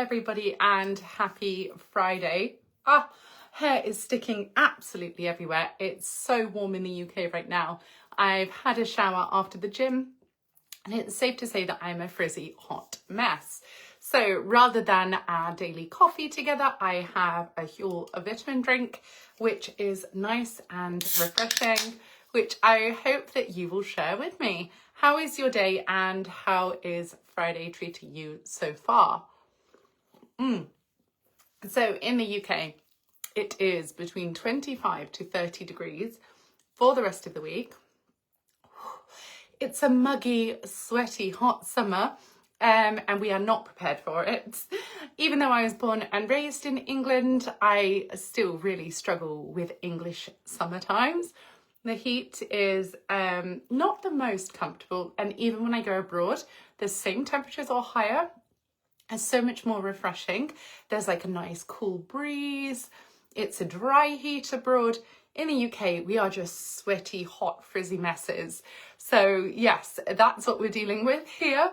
everybody and happy Friday. Hair is sticking absolutely everywhere. It's so warm in the UK right now. I've had a shower after the gym and it's safe to say that I'm a frizzy hot mess. So rather than our daily coffee together, I have a Huel vitamin drink, which is nice and refreshing, which I hope that you will share with me. How is your day and how is Friday treating you so far? So in the UK, it is between 25 to 30 degrees for the rest of the week. It's a muggy, sweaty, hot summer, and we are not prepared for it. Even though I was born and raised in England, I still really struggle with English summer times. The heat is not the most comfortable, and even when I go abroad, the same temperatures or higher are so much more refreshing. There's like a nice cool breeze. It's a dry heat abroad. In the UK, we are just sweaty, hot, frizzy messes. So yes, that's what we're dealing with here.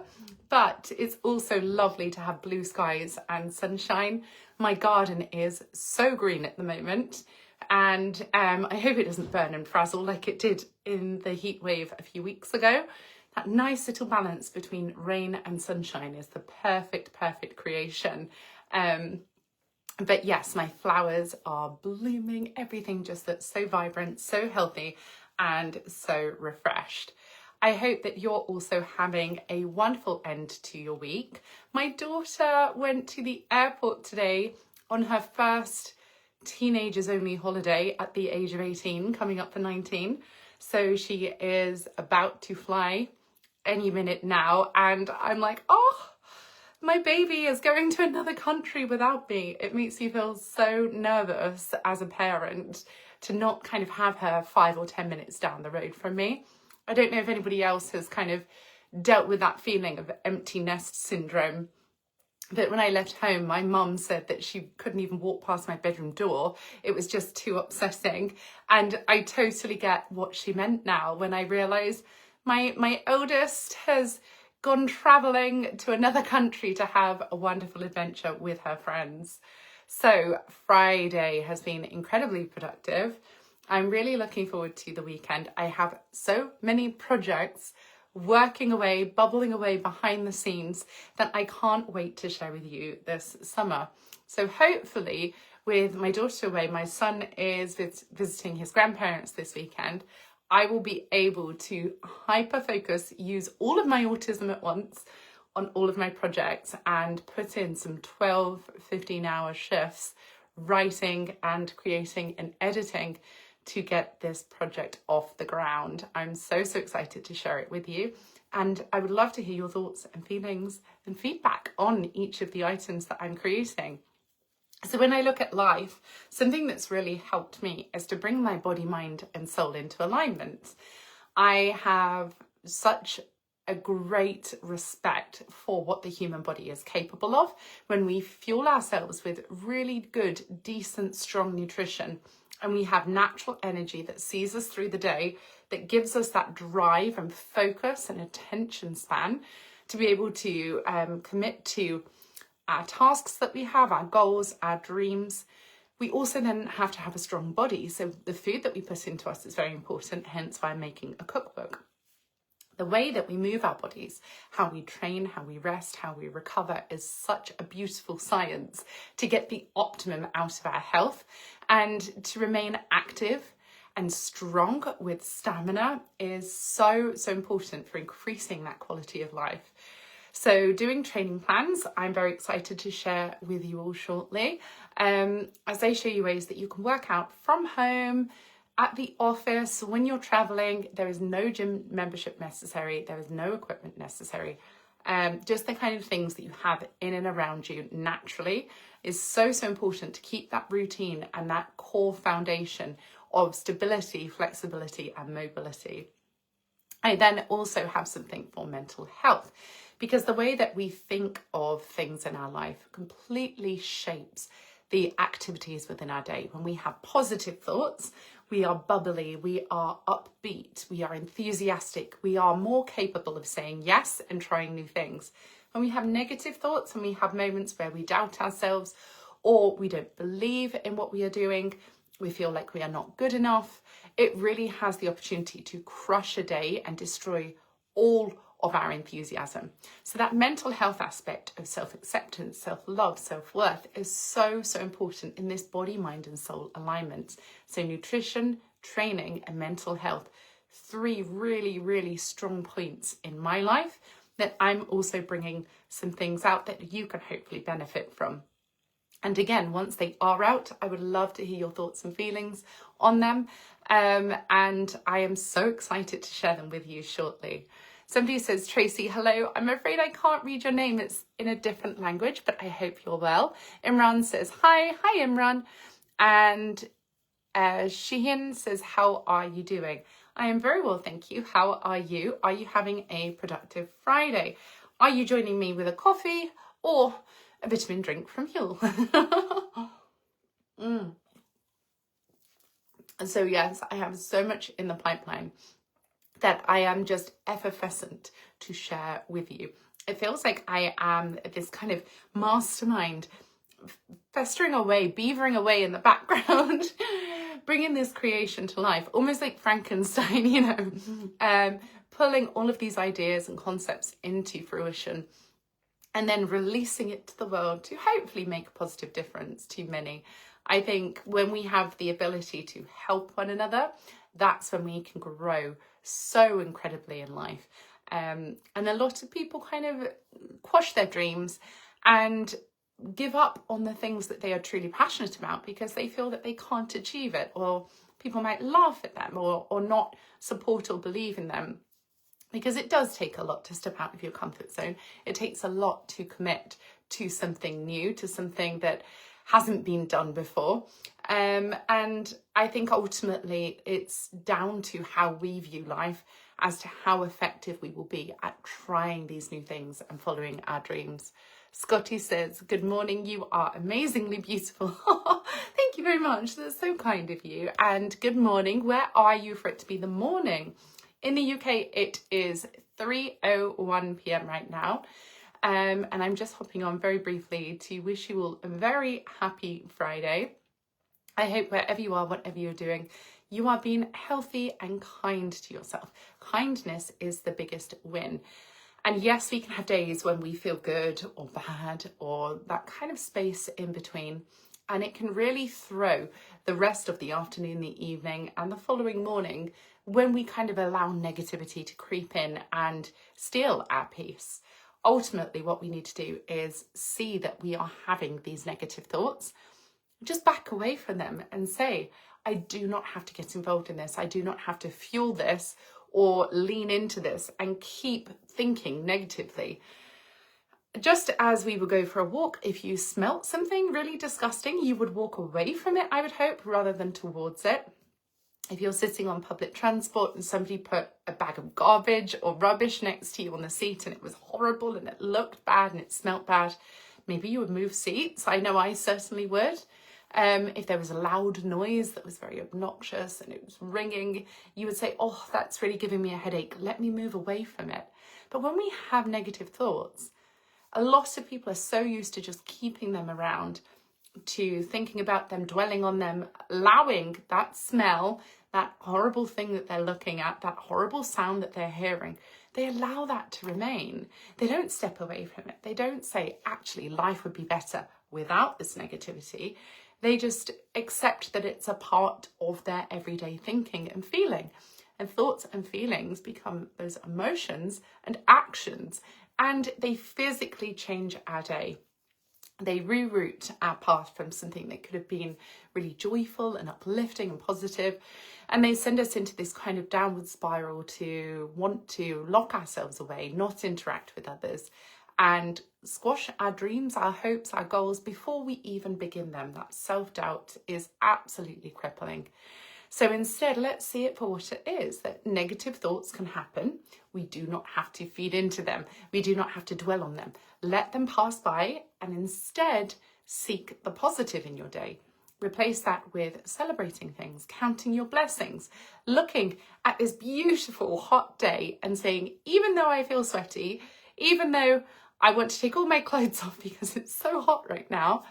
But it's also lovely to have blue skies and sunshine. My garden is so green at the moment. And I hope it doesn't burn and frazzle like it did in the heat wave a few weeks ago. That nice little balance between rain and sunshine is the perfect creation. But yes, my flowers are blooming. Everything just looks so vibrant, so healthy, and so refreshed. I hope that you're also having a wonderful end to your week. My daughter went to the airport today on her first teenagers only holiday at the age of 18, coming up for 19. So she is about to fly any minute now. And I'm like, oh, my baby is going to another country without me. It makes me feel so nervous as a parent to not kind of have her 5 or 10 minutes down the road from me. I don't know if anybody else has kind of dealt with that feeling of empty nest syndrome. But when I left home, my mum said that she couldn't even walk past my bedroom door. It was just too upsetting. And I totally get what she meant now when I realise my oldest has gone travelling to another country to have a wonderful adventure with her friends. So Friday has been incredibly productive. I'm really looking forward to the weekend. I have so many projects working away, bubbling away behind the scenes that I can't wait to share with you this summer. So hopefully with my daughter away, my son is visiting his grandparents this weekend, I will be able to hyper focus, use all of my autism at once on all of my projects and put in some 12, 15-hour shifts writing and creating and editing to get this project off the ground. I'm so excited to share it with you. And I would love to hear your thoughts and feelings and feedback on each of the items that I'm creating. So when I look at life, something that's really helped me is to bring my body, mind and soul into alignment. I have such a great respect for what the human body is capable of when we fuel ourselves with really good, decent, strong nutrition, and we have natural energy that sees us through the day, that gives us that drive and focus and attention span to be able to commit to our tasks that we have, our goals, our dreams. We also then have to have a strong body. So the food that we put into us is very important, hence why I'm making a cookbook. The way that we move our bodies, how we train, how we rest, how we recover is such a beautiful science to get the optimum out of our health and to remain active and strong with stamina is so important for increasing that quality of life. So doing training plans, I'm very excited to share with you all shortly, as I show you ways that you can work out from home, at the office, when you're traveling. There is no gym membership necessary. There is no equipment necessary. Just the kind of things that you have in and around you naturally is so important to keep that routine and that core foundation of stability, flexibility and mobility. I then also have something for mental health, because the way that we think of things in our life completely shapes the activities within our day. When we have positive thoughts, we are bubbly, we are upbeat, we are enthusiastic, we are more capable of saying yes and trying new things. When we have negative thoughts and we have moments where we doubt ourselves or we don't believe in what we are doing, we feel like we are not good enough, it really has the opportunity to crush a day and destroy all of our enthusiasm. So that mental health aspect of self-acceptance, self-love, self-worth is so, so important in this body, mind and soul alignment. So nutrition, training and mental health, 3 really, really strong points in my life that I'm also bringing some things out that you can hopefully benefit from. And again, once they are out, I would love to hear your thoughts and feelings on them. And I am so excited to share them with you shortly. Somebody says, Tracy, hello. I'm afraid I can't read your name. It's in a different language, but I hope you're well. Imran says, hi Imran. And Sheehan says, how are you doing? I am very well, thank you. How are you? Are you having a productive Friday? Are you joining me with a coffee or a vitamin drink from Huel? So yes, I have so much in the pipeline that I am just effervescent to share with you. It feels like I am this kind of mastermind festering away, beavering away in the background, bringing this creation to life, almost like Frankenstein, you know, pulling all of these ideas and concepts into fruition and then releasing it to the world to hopefully make a positive difference to many. I think when we have the ability to help one another, that's when we can grow so incredibly in life. And a lot of people kind of quash their dreams and give up on the things that they are truly passionate about because they feel that they can't achieve it, or people might laugh at them or not support or believe in them. Because it does take a lot to step out of your comfort zone. It takes a lot to commit to something new, to something that hasn't been done before. And I think ultimately it's down to how we view life as to how effective we will be at trying these new things and following our dreams. Scotty says, good morning, you are amazingly beautiful. Thank you very much. That's so kind of you. And good morning. Where are you for it to be the morning? In the UK, it is 3:01 p.m. right now. And I'm just hopping on very briefly to wish you all a very happy Friday. I hope wherever you are, whatever you're doing, you are being healthy and kind to yourself. Kindness is the biggest win. And yes, we can have days when we feel good or bad or that kind of space in between. And it can really throw the rest of the afternoon, the evening and the following morning when we kind of allow negativity to creep in and steal our peace. Ultimately, what we need to do is see that we are having these negative thoughts, just back away from them and say, I do not have to get involved in this. I do not have to fuel this or lean into this and keep thinking negatively. Just as we would go for a walk, if you smelt something really disgusting, you would walk away from it, I would hope, rather than towards it. If you're sitting on public transport and somebody put a bag of garbage or rubbish next to you on the seat and it was horrible and it looked bad and it smelt bad, maybe you would move seats. I know I certainly would. If there was a loud noise that was very obnoxious and it was ringing, you would say, oh, that's really giving me a headache. Let me move away from it. But when we have negative thoughts, a lot of people are so used to just keeping them around, to thinking about them, dwelling on them, allowing that smell, that horrible thing that they're looking at, that horrible sound that they're hearing. They allow that to remain. They don't step away from it. They don't say, actually, life would be better without this negativity. They just accept that it's a part of their everyday thinking and feeling. And thoughts and feelings become those emotions and actions, and they physically change our day. They reroute our path from something that could have been really joyful and uplifting and positive, and they send us into this kind of downward spiral to want to lock ourselves away, not interact with others, and squash our dreams, our hopes, our goals before we even begin them. That self-doubt is absolutely crippling. So instead, let's see it for what it is, that negative thoughts can happen. We do not have to feed into them. We do not have to dwell on them. Let them pass by and instead seek the positive in your day. Replace that with celebrating things, counting your blessings, looking at this beautiful hot day and saying, even though I feel sweaty, even though I want to take all my clothes off because it's so hot right now,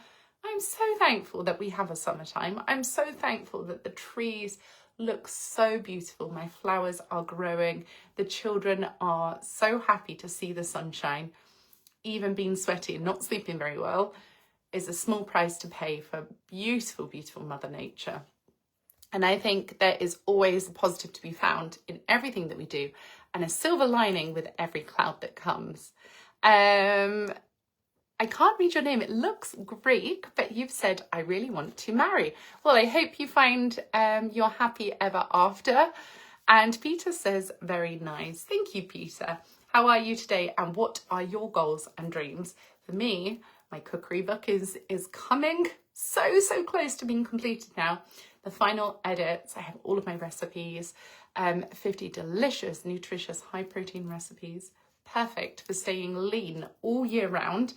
I'm so thankful that we have a summertime. I'm so thankful that the trees look so beautiful. My flowers are growing. The children are so happy to see the sunshine. Even being sweaty and not sleeping very well is a small price to pay for beautiful, beautiful Mother Nature. And I think there is always a positive to be found in everything that we do and a silver lining with every cloud that comes. I can't read your name. It looks Greek, but you've said, I really want to marry. Well, I hope you find your happy ever after. And Peter says, very nice. Thank you, Peter. How are you today? And what are your goals and dreams? For me, my cookery book is coming so close to being completed now. The final edits, I have all of my recipes, 50 delicious, nutritious, high protein recipes, perfect for staying lean all year round.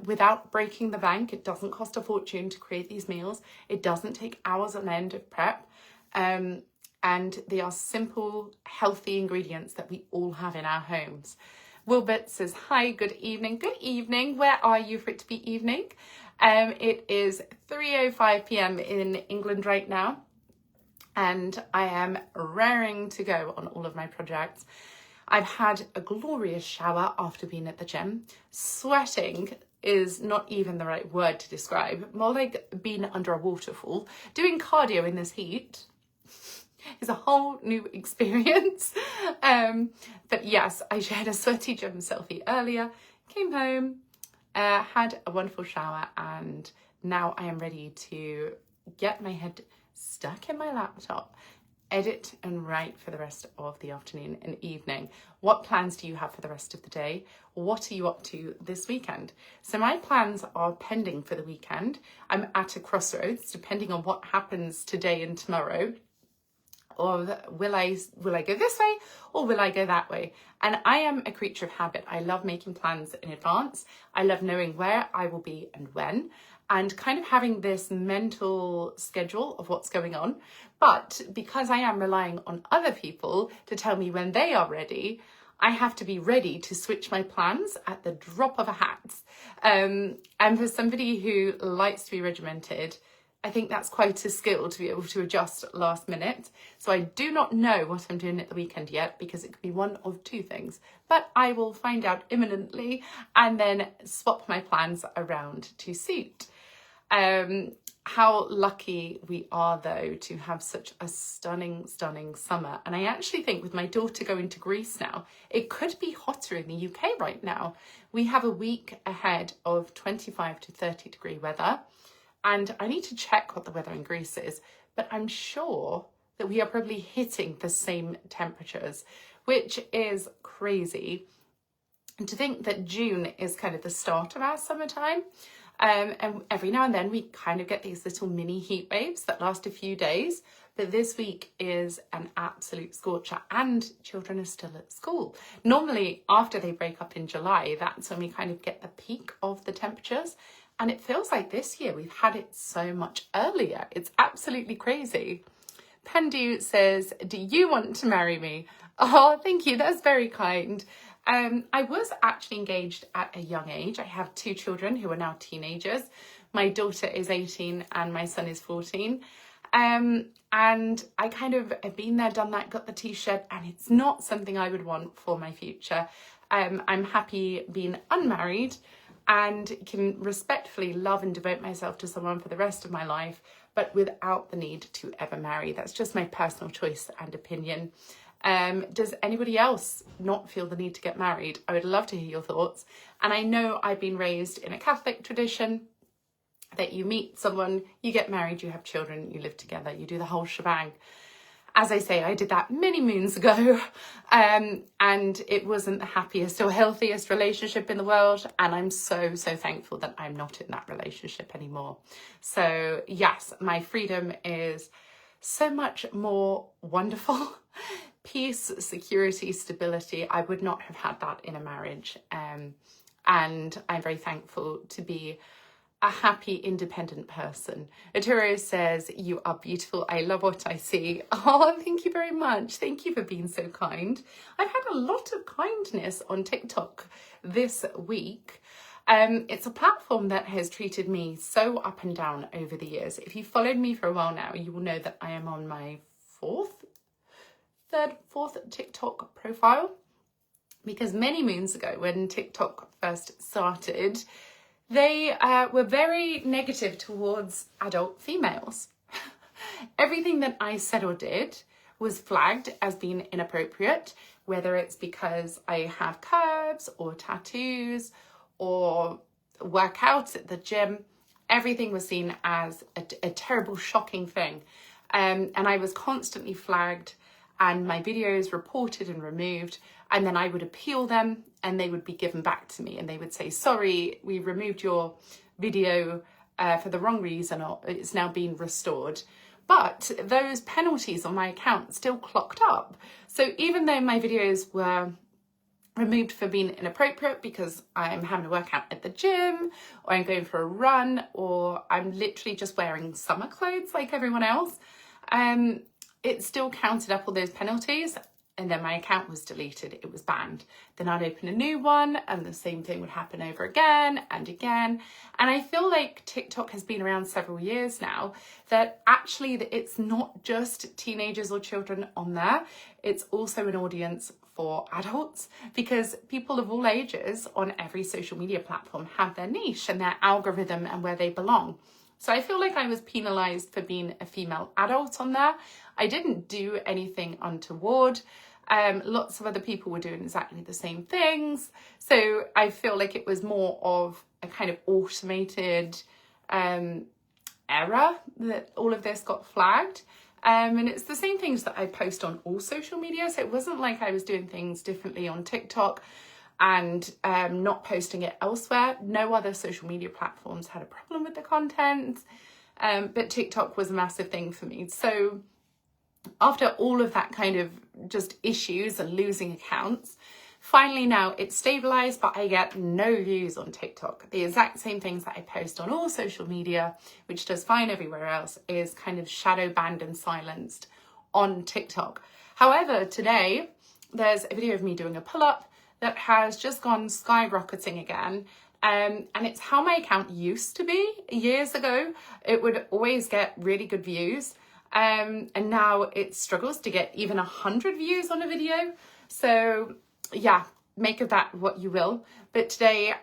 Without breaking the bank. It doesn't cost a fortune to create these meals. It doesn't take hours on end of prep. And they are simple, healthy ingredients that we all have in our homes. Wilbert says, hi, good evening. Good evening. Where are you for it to be evening? It is 3:05 p.m. in England right now. And I am raring to go on all of my projects. I've had a glorious shower after being at the gym. Sweating is not even the right word to describe. More like being under a waterfall. Doing cardio in this heat is a whole new experience. But yes, I shared a sweaty gym selfie earlier, came home, had a wonderful shower, and now I am ready to get my head stuck in my laptop, edit and write for the rest of the afternoon and evening. What plans do you have for the rest of the day? What are you up to this weekend? So my plans are pending for the weekend. I'm at a crossroads, depending on what happens today and tomorrow. Or will I go this way or will I go that way? And I am a creature of habit. I love making plans in advance. I love knowing where I will be and when, and kind of having this mental schedule of what's going on. But because I am relying on other people to tell me when they are ready, I have to be ready to switch my plans at the drop of a hat. And for somebody who likes to be regimented, I think that's quite a skill to be able to adjust last minute. So I do not know what I'm doing at the weekend yet, because it could be one of two things. But I will find out imminently and then swap my plans around to suit. How lucky we are, though, to have such a stunning summer. And I actually think with my daughter going to Greece now, it could be hotter in the UK right now. We have a week ahead of 25 to 30 degree weather. And I need to check what the weather in Greece is, but I'm sure that we are probably hitting the same temperatures, which is crazy. And to think that June is kind of the start of our summertime. And every now and then we kind of get these little mini heat waves that last a few days. But this week is an absolute scorcher and children are still at school. Normally, after they break up in July, that's when we kind of get the peak of the temperatures. And it feels like this year we've had it so much earlier. It's absolutely crazy. Pendu says, do you want to marry me? Oh, thank you. That's very kind. I was actually engaged at a young age. I have two children who are now teenagers. My daughter is 18 and my son is 14. And I kind of have been there, done that, got the t-shirt, and it's not something I would want for my future. I'm happy being unmarried and can respectfully love and devote myself to someone for the rest of my life, but without the need to ever marry. That's just my personal choice and opinion. Does anybody else not feel the need to get married? I would love to hear your thoughts. And I know I've been raised in a Catholic tradition that you meet someone, you get married, you have children, you live together, you do the whole shebang. As I say, I did that many moons ago, and it wasn't the happiest or healthiest relationship in the world. And I'm so thankful that I'm not in that relationship anymore. So yes, my freedom is so much more wonderful. Peace, security, stability. I would not have had that in a marriage. And I'm very thankful to be a happy, independent person. Arturo says, you are beautiful. I love what I see. Oh, thank you very much. Thank you for being so kind. I've had a lot of kindness on TikTok this week. It's a platform that has treated me so up and down over the years. If you've followed me for a while now, you will know that I am on my fourth TikTok profile, because many moons ago when TikTok first started, they were very negative towards adult females. Everything that I said or did was flagged as being inappropriate, whether it's because I have curves or tattoos or work out at the gym. Everything was seen as a terrible, shocking thing. And I was constantly flagged and my videos reported and removed, and then I would appeal them and they would be given back to me and they would say, sorry, we removed your video for the wrong reason, or it's now being restored. But those penalties on my account still clocked up. So even though my videos were removed for being inappropriate because I'm having a workout at the gym, or I'm going for a run, or I'm literally just wearing summer clothes like everyone else, it still counted up all those penalties, and then my account was deleted, it was banned. Then I'd open a new one and the same thing would happen over again and again. And I feel like TikTok has been around several years now, that actually it's not just teenagers or children on there, it's also an audience for adults, because people of all ages on every social media platform have their niche and their algorithm and where they belong. So I feel like I was penalised for being a female adult on there. I didn't do anything untoward. Lots of other people were doing exactly the same things. So I feel like it was more of a kind of automated error that all of this got flagged. And it's the same things that I post on all social media. So it wasn't like I was doing things differently on TikTok and not posting it elsewhere. No other social media platforms had a problem with the content, but TikTok was a massive thing for me. So after all of that kind of just issues and losing accounts, finally now it's stabilized, but I get no views on TikTok. The exact same things that I post on all social media, which does fine everywhere else, is kind of shadow banned and silenced on TikTok. However, today there's a video of me doing a pull-up that has just gone skyrocketing again. And it's how my account used to be. Years ago, it would always get really good views. And now it struggles to get even 100 views on a video. So yeah, make of that what you will. But today,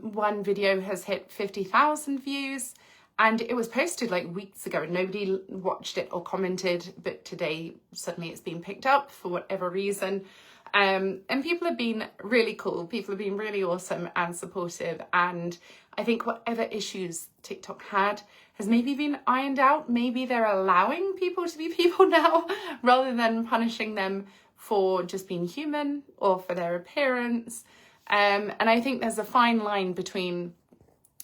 one video has hit 50,000 views, and it was posted like weeks ago and nobody watched it or commented. But today, suddenly it's been picked up for whatever reason. And people have been really cool. People have been really awesome and supportive. And I think whatever issues TikTok had has maybe been ironed out. Maybe they're allowing people to be people now rather than punishing them for just being human or for their appearance. And I think there's a fine line between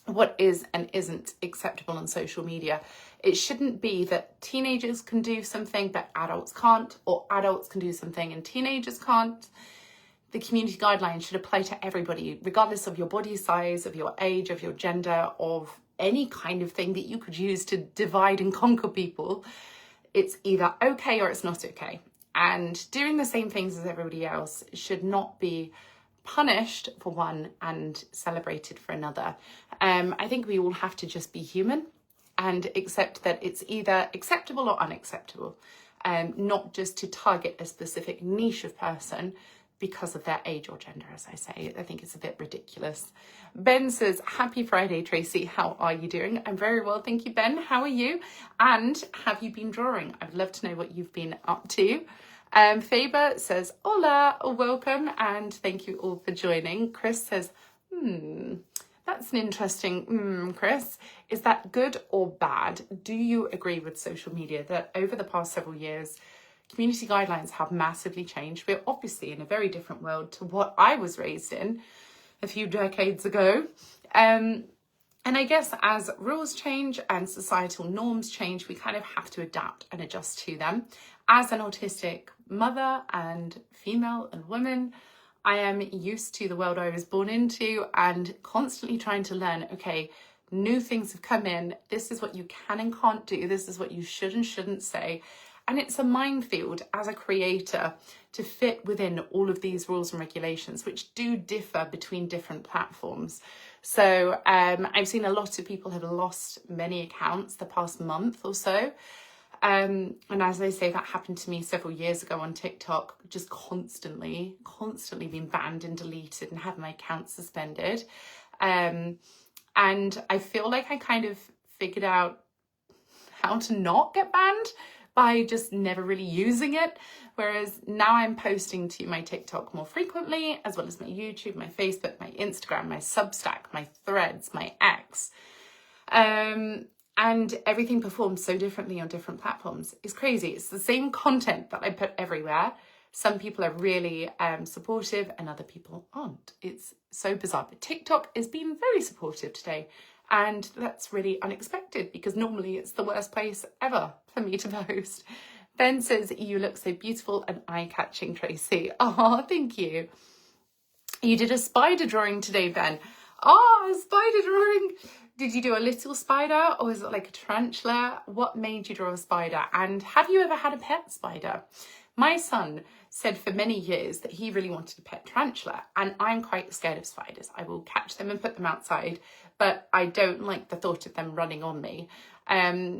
what is and isn't acceptable on social media. It shouldn't be that teenagers can do something but adults can't, or adults can do something and teenagers can't. The community guidelines should apply to everybody, regardless of your body size, of your age, of your gender, of any kind of thing that you could use to divide and conquer people. It's either okay or it's not okay. And doing the same things as everybody else should not be punished for one and celebrated for another. I think we all have to just be human and accept that it's either acceptable or unacceptable, not just to target a specific niche of person because of their age or gender, as I say. I think it's a bit ridiculous. Ben says, happy Friday, Tracy. How are you doing? I'm very well, thank you, Ben. How are you? And have you been drawing? I'd love to know what you've been up to. Faber says, hola, welcome, and thank you all for joining. Chris says, that's an interesting, Chris. Is that good or bad? Do you agree with social media that over the past several years, community guidelines have massively changed? We're obviously in a very different world to what I was raised in a few decades ago. And I guess as rules change and societal norms change, we kind of have to adapt and adjust to them. As an autistic mother and female and woman, I am used to the world I was born into and constantly trying to learn, okay, New things have come in. This is what you can and can't do. This is what you should and shouldn't say. And it's a minefield as a creator to fit within all of these rules and regulations, which do differ between different platforms. So I've seen a lot of people have lost many accounts the past month or so. And as I say, that happened to me several years ago on TikTok, just constantly being banned and deleted and having my account suspended. And I feel like I kind of figured out how to not get banned by just never really using it. Whereas now I'm posting to my TikTok more frequently, as well as my YouTube, my Facebook, my Instagram, my Substack, my Threads, my X. And everything performs so differently on different platforms. It's crazy. It's the same content that I put everywhere. Some people are really supportive and other people aren't. It's so bizarre. But TikTok is being very supportive today. And that's really unexpected because normally it's the worst place ever for me to post. Ben says, you look so beautiful and eye-catching, Tracy. Oh, thank you. You did a spider drawing today, Ben. Oh, a spider drawing. Did you do a little spider or is it like a tarantula? What made you draw a spider? And have you ever had a pet spider? My son said for many years that he really wanted a pet tarantula, and I'm quite scared of spiders. I will catch them and put them outside, but I don't like the thought of them running on me.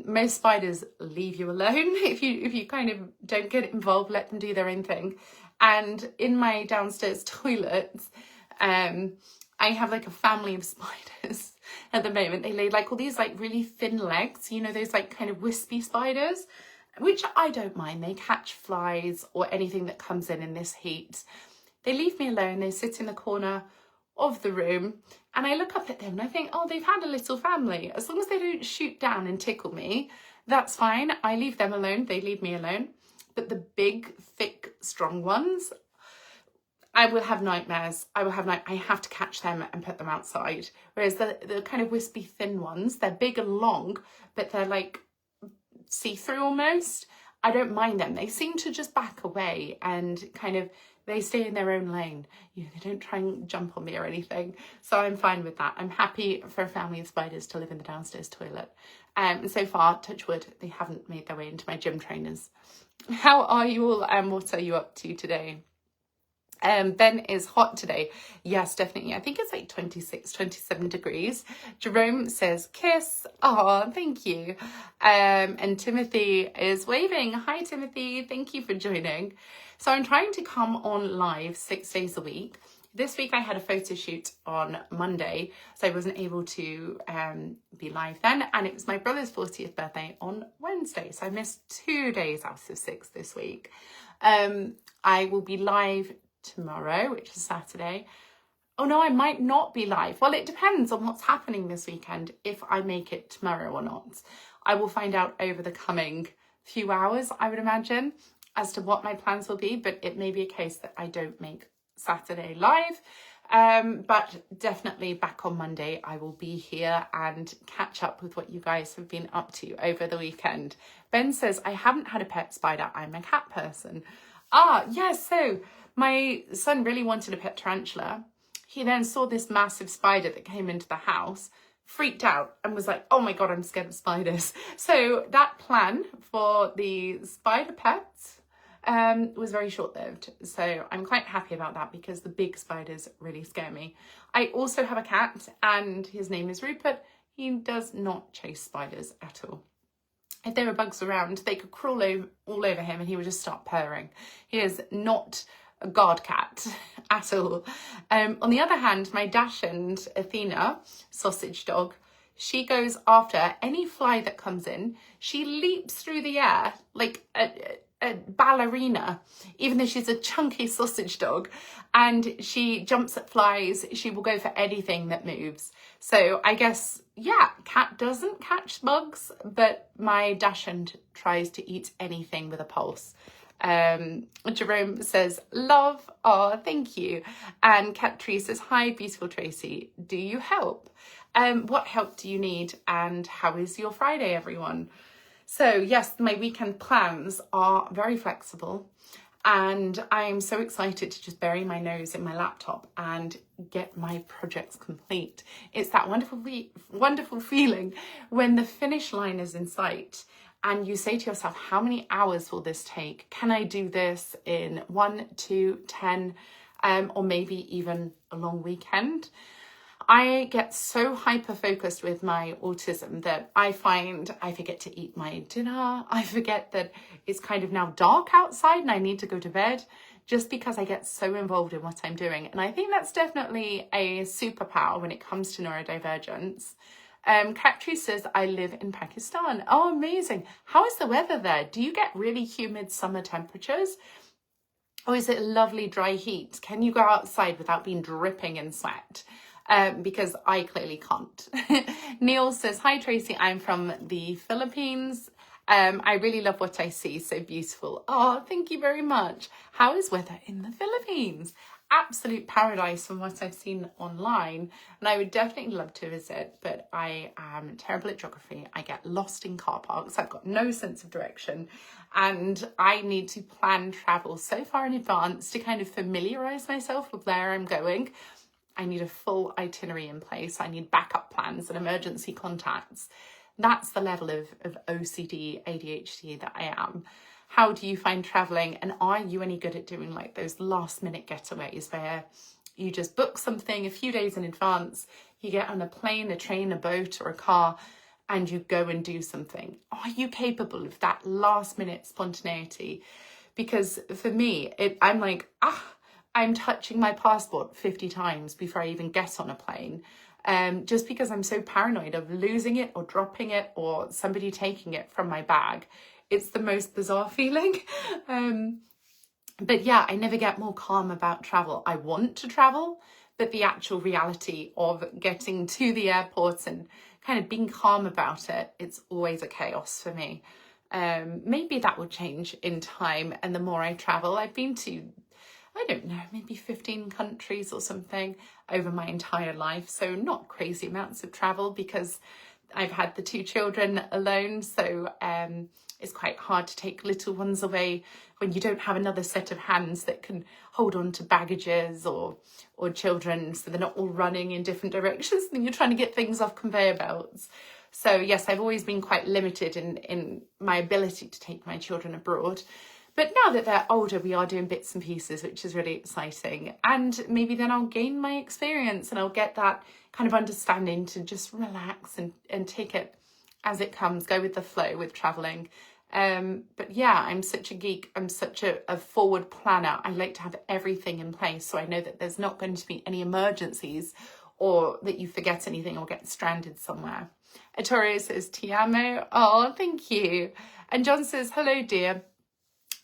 Most spiders leave you alone if you kind of don't get involved, let them do their own thing. And in my downstairs toilets, I have like a family of spiders at the moment. They lay like all these like really thin legs, you know, those like kind of wispy spiders, which I don't mind. They catch flies or anything that comes in this heat. They leave me alone. They sit in the corner of the room and I look up at them and I think, oh, they've had a little family. As long as they don't shoot down and tickle me, that's fine. I leave them alone. They leave me alone. But the big, thick, strong ones, I will have nightmares. I have to catch them and put them outside. Whereas the kind of wispy, thin ones, they're big and long, but they're like see-through almost. I don't mind them. They seem to just back away and kind of, they stay in their own lane. They don't try and jump on me or anything. So I'm fine with that. I'm happy for a family of spiders to live in the downstairs toilet. And so far, touch wood, they haven't made their way into my gym trainers. How are you all and what are you up to today? Ben is hot today. Yes, definitely. I think it's like 26, 27 degrees. Jerome says kiss. Oh, thank you. And Timothy is waving. Hi, Timothy. Thank you for joining. So I'm trying to come on live 6 days a week. This week I had a photo shoot on Monday, so I wasn't able to be live then. And it was my brother's 40th birthday on Wednesday. So I missed 2 days out of 6 this week. I will be live tomorrow, which is Saturday. Oh no, I might not be live. Well, it depends on what's happening this weekend, if I make it tomorrow or not. I will find out over the coming few hours, I would imagine, as to what my plans will be, but it may be a case that I don't make Saturday live. But definitely back on Monday, I will be here and catch up with what you guys have been up to over the weekend. Ben says, I haven't had a pet spider, I'm a cat person. Ah, yes, so my son really wanted a pet tarantula. He then saw this massive spider that came into the house, freaked out and was like, oh my God, I'm scared of spiders. So that plan for the spider pets was very short-lived. So I'm quite happy about that because the big spiders really scare me. I also have a cat and his name is Rupert. He does not chase spiders at all. If there were bugs around, they could crawl all over him and he would just start purring. He is not a guard cat at all. On the other hand, my Dachshund, Athena, sausage dog, she goes after any fly that comes in. She leaps through the air like a ballerina, even though she's a chunky sausage dog, and she jumps at flies. She will go for anything that moves. So I guess, yeah, cat doesn't catch bugs, but my Dachshund tries to eat anything with a pulse. Jerome says, love. Oh, thank you. And Cat Tree says, hi, beautiful Tracy. Do you help? What help do you need? And how is your Friday, everyone? So yes, my weekend plans are very flexible. And I'm so excited to just bury my nose in my laptop and get my projects complete. It's that wonderful feeling when the finish line is in sight and you say to yourself, how many hours will this take? Can I do this in 1, 2, 10, or maybe even a long weekend? I get so hyper-focused with my autism that I find I forget to eat my dinner. I forget that it's kind of now dark outside and I need to go to bed just because I get so involved in what I'm doing. And I think that's definitely a superpower when it comes to neurodivergence. Katri says, I live in Pakistan. Oh, amazing. How is the weather there? Do you get really humid summer temperatures? Or is it lovely dry heat? Can you go outside without being dripping in sweat? Because I clearly can't. Neil says, hi Tracy, I'm from the Philippines. I really love what I see, so beautiful. Oh, thank you very much. How is weather in the Philippines? Absolute paradise from what I've seen online, and I would definitely love to visit, but I am terrible at geography. I get lost in car parks. I've got no sense of direction, and I need to plan travel so far in advance to kind of familiarize myself with where I'm going. I need a full itinerary in place. I need backup plans and emergency contacts. That's the level of OCD, ADHD that I am. How do you find traveling? And are you any good at doing like those last minute getaways where you just book something a few days in advance, you get on a plane, a train, a boat or a car, and you go and do something? Are you capable of that last minute spontaneity? Because for me, I'm like, I'm touching my passport 50 times before I even get on a plane. Just because I'm so paranoid of losing it or dropping it or somebody taking it from my bag. It's the most bizarre feeling. But yeah, I never get more calm about travel. I want to travel, but the actual reality of getting to the airport and kind of being calm about it, it's always a chaos for me. Maybe that will change in time. And the more I travel, I've been to, I don't know, maybe 15 countries or something over my entire life. So not crazy amounts of travel because I've had the 2 children alone. So it's quite hard to take little ones away when you don't have another set of hands that can hold on to baggages or children so they're not all running in different directions and you're trying to get things off conveyor belts. So yes, I've always been quite limited in my ability to take my children abroad. But now that they're older, we are doing bits and pieces, which is really exciting. And maybe then I'll gain my experience and I'll get that kind of understanding to just relax and take it as it comes, go with the flow with traveling. But yeah, I'm such a geek. I'm such a forward planner. I like to have everything in place so I know that there's not going to be any emergencies or that you forget anything or get stranded somewhere. Ettore says, Ti amo. Oh, thank you. And John says, hello, dear.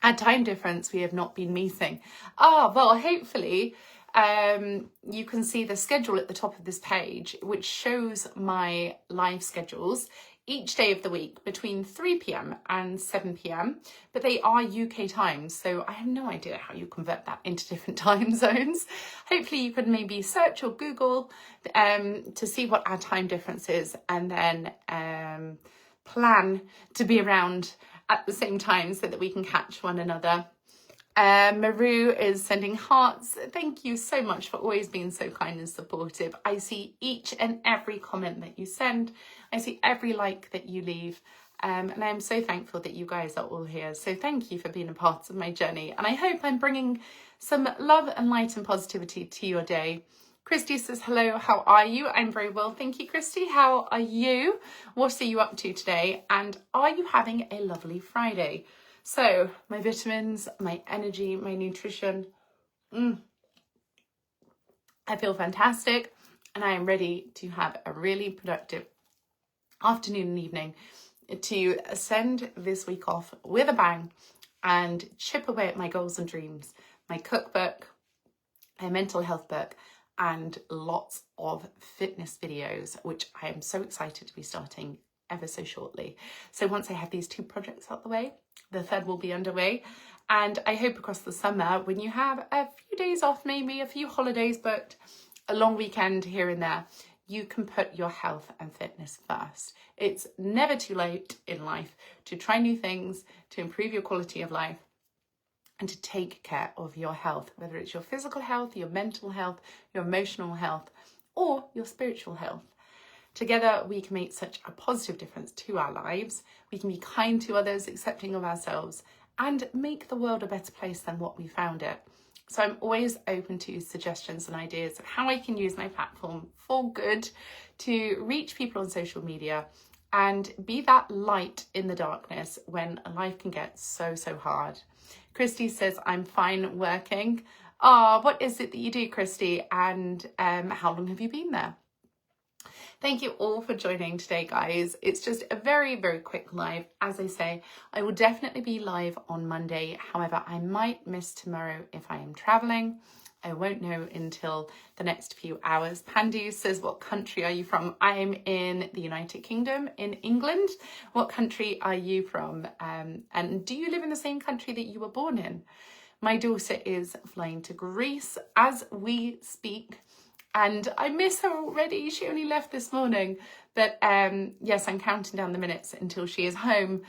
At time difference, we have not been meeting. Well, hopefully you can see the schedule at the top of this page, which shows my live schedules each day of the week between 3 p.m. and 7 p.m. But they are UK times, so I have no idea how you convert that into different time zones. Hopefully you can maybe search or Google to see what our time difference is and then plan to be around at the same time so that we can catch one another. Maru is sending hearts. Thank you so much for always being so kind and supportive. I see each and every comment that you send. I see every like that you leave. And I'm so thankful that you guys are all here. So thank you for being a part of my journey. And I hope I'm bringing some love and light and positivity to your day. Christy says, hello, how are you? I'm very well, thank you, Christy. How are you? What are you up to today? And are you having a lovely Friday? So my vitamins, my energy, my nutrition, I feel fantastic and I am ready to have a really productive afternoon and evening to send this week off with a bang and chip away at my goals and dreams, my cookbook, my mental health book, and lots of fitness videos, which I am so excited to be starting ever so shortly. So once I have these 2 projects out the way, the third will be underway. And I hope across the summer, when you have a few days off, maybe a few holidays booked, a long weekend here and there, you can put your health and fitness first. It's never too late in life to try new things, to improve your quality of life, and to take care of your health, whether it's your physical health, your mental health, your emotional health, or your spiritual health. Together, we can make such a positive difference to our lives. We can be kind to others, accepting of ourselves, and make the world a better place than what we found it. So I'm always open to suggestions and ideas of how I can use my platform for good to reach people on social media and be that light in the darkness when life can get so hard. Christy says, I'm fine working. What is it that you do, Christy? And how long have you been there? Thank you all for joining today, guys. It's just a very quick live. As I say, I will definitely be live on Monday. However, I might miss tomorrow if I am traveling. I won't know until the next few hours. Pandu says, what country are you from? I'm in the United Kingdom, in England. What country are you from? And do you live in the same country that you were born in? My daughter is flying to Greece as we speak, and I miss her already. She only left this morning. But yes, I'm counting down the minutes until she is home.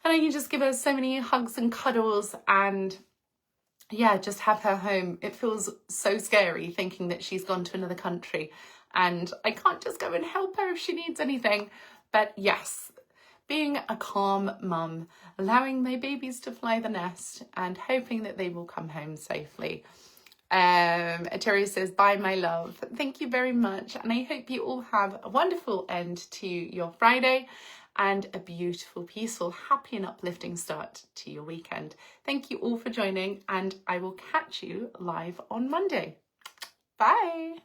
And I can just give her so many hugs and cuddles and yeah, just have her home. It feels so scary thinking that she's gone to another country and I can't just go and help her if she needs anything. But yes, being a calm mum, allowing my babies to fly the nest and hoping that they will come home safely. Terry says, bye my love. Thank you very much, and I hope you all have a wonderful end to your Friday and a beautiful, peaceful, happy and uplifting start to your weekend. Thank you all for joining, and I will catch you live on Monday. Bye.